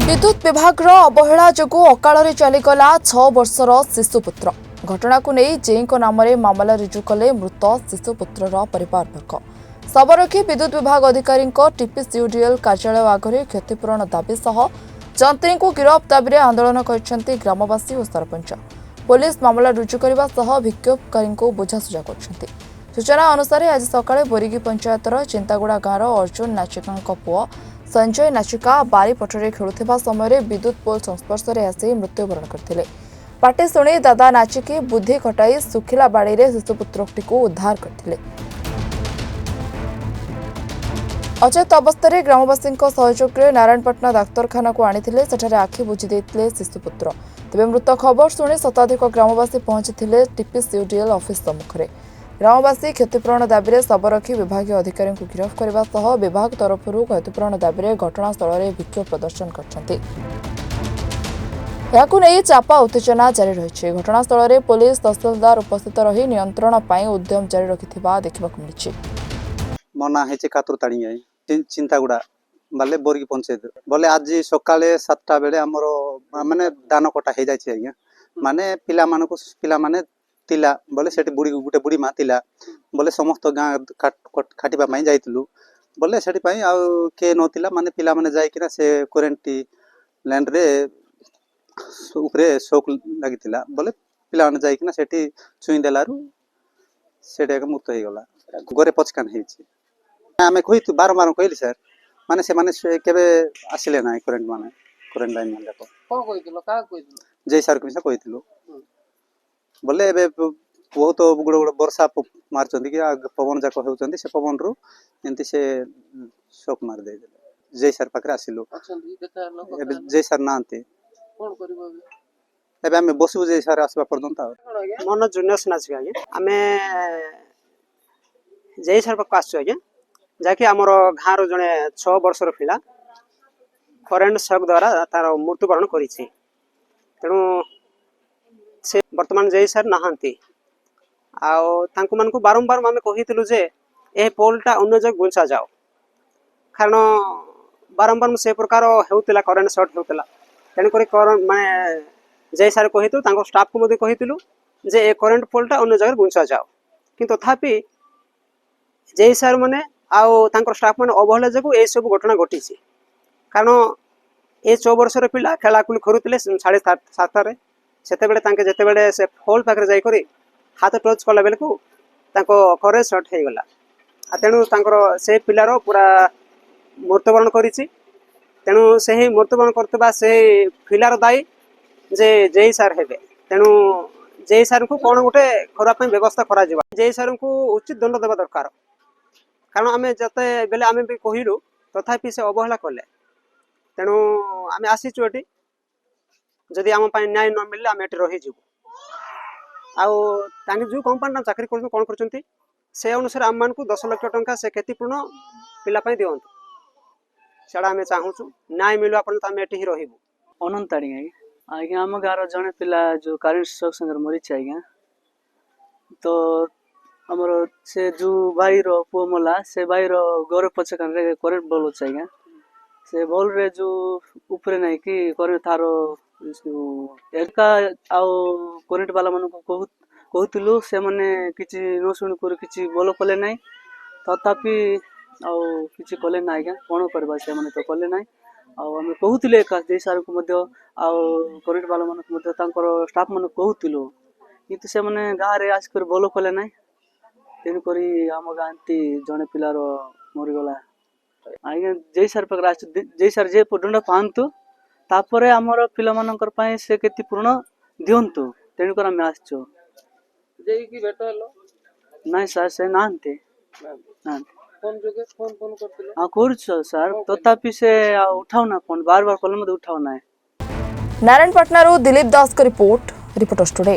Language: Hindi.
विद्युत विभाग अवहेला जोगु अकाल चलीगला 6 वर्षर शिशुपुत्र घटना को नहीं जेई नाम मामला रुजु कले मृत शिशुपुत्र परिवारवर्ग सबरखी विद्युत विभाग अधिकारी टीपीसीयूडीएल कार्यालय आगे क्षतिपूरण दाबी सह जंत्री को गिरफ दाबी आंदोलन कर ग्रामवासी और सरपंच पुलिस मामला रुजु करने सह विक्षोभकारी बुझासुझा कर सूचना अनुसार आज सकाळे बोरीगी पंचायतर चिंतागुड़ा गाँवर अर्जुन नाचिका पुआ संजय नाचिका बारीपटरे खेलुवा समय विद्युत पोल संस्पर्श में आसी मृत्युवरण करते पाटे शुणी दादा नाचिकी बुद्धि खटाई सुखिला बाड़ी में शिशुपुत्री को उद्धार करते अचेत अवस्था ग्रामवासी सहयोग में नारायणपटना डाक्तरखाना को आनी सेठारे आखि बुझी शिशुपुत्र तेज मृत खबर शुणी शताधिक ग्रामवासी पहुंची टीपीसीयूडीएल ऑफिस सम्मुखें ग्रामवासी क्षतिपूरण दाबी में सबरखी विभाग अधिकारी को गिरफ करने सह विभाग तरफ क्षतिपूरण दाबी में घटनास्थल में विक्षोभ प्रदर्शन करते चापा उत्तेजना जारी रही घटनास्थल में पुलिस तहसीलदार उपस्थित रही नियंत्रण पर उद्यम जारी रखिथिबा देखा मिली मना है कातुरताड़ी चिंतागुड़ा बाले बोरगी पंचायत बोले आज सकाले 7टा बेले आमर माने दान कटा हो जाए आज्ञा माने पिला माने तिला बोले से बुढ़ी गोटे बुढ़ी माँ तिला बोले समस्त गाँ खाटिबा जाइलु बोले से किए नथिला माने पिला माने जाइकिना से करेन्ट लाइन रे उपरे शोक लगी बोले पिला माने जाइकिना सेठी छुई देलारु सेटा मुक्त हो गला गोरे पचकान होइछि आमे कहि बारंबार कहली सर माने से माने केबे आसिले ना करेन्ट माने करेन्ट लाइन माने को कहितलो का कहितलो जय सर को कहितलो बोले बहुत गुड़ गुड़ वर्षा मार्चंती कि पवन जाक होउचंती से पवन रु एंती से शोक मार दे जय सर पाखरे आसिलु जय सर नांती कोन करबो एबे हम बसु जय सर आसबा पर्यंत मन जुनियस नाच आगे आमे जय सर पाख आसु आगे जाके हमर गाँव जने 6 वर्षर पिला करेन्ट शॉक द्वारा तार मृत्युवरण करिछि तेणु से वर्तमान जय सर नहांती आउ मान को बारंबार आम कही जे ए पोलटा अन्य जगह गुंचा जाओ कारण बारंबार से प्रकार होता करेन्ट सर्ट होता तेणुक माने जय सर कही स्टाफ को कही जे ए करेन्ट पोलटा अन्य जगह गुंचा जाओ कि तथापि जय सर माने आउ स्टाफ मैंने अवहेला जो ये सब घटना घटी कारण ए 6 वर्षर पिला खेलाखुली करुले 7:30 जितेबले से पोल पाखे जाकर हाथ टच कला बेल को करे सर्ट हो गला तेणु से पिलार पूरा मृत्युवरण करिछि तेणु से मृत्युवरण करतबा से पिलार दायी जे जय सर हेबे तेणु जय सर को कौन गोटे करने व्यवस्था करा जय सर को उचित दंड देवा दरकार कारण आम जते बेले आम भी कहलु तथापि से अवहेला कले तेणु आम आसीचु एटी जदि आम न्याय न मिलले आम एटी रही जो कंपानी चाकरी कर कौन कर से अनुसार आम मान को 10 लाख टंका से क्षतिपूर्ण पिलापाई दिंतु से आम चाहूँ न्याय मिलवा पर्यंत आम एटी ही रही अनंताड़ी आज्ञा आम गाँव जड़े पिला जो करेन्ट शॉक संगे मरी आज्ञा तो आमर से जो भाई पुओ मला से भाई गौर पचकान करेन्ट बल अच्छे आज्ञा से बल रे जो ऊपर नहीं कि करेन्ट थार एका आउ करेन्ट वाला मान कहूलु से मैंने किसी न शुणुक किसी बल कले ना तथापि आउ कले ना आज्ञा कौन करवा से मैंने तो कले ना आम कहूले जय सार को करेन्ट वाला मान स्टाफ मान कहूलु कि से मैंने गाँव में आसिक बल कले ना तेणुक आम गाँती जड़े पिलार मरीगला आज्ञा जय सार पाखे जय सार जे दंड पातु तापर आमर पिला से क्षतिपूर्ण दिंतु तेणुक आम आसचु ना सर से नांते सर तथापि से उठाऊ ना फोन बार बार कल मत उठाऊ ना नारायणपटना दिलीप दास का रिपोर्ट रिपोर्टर्स टुडे।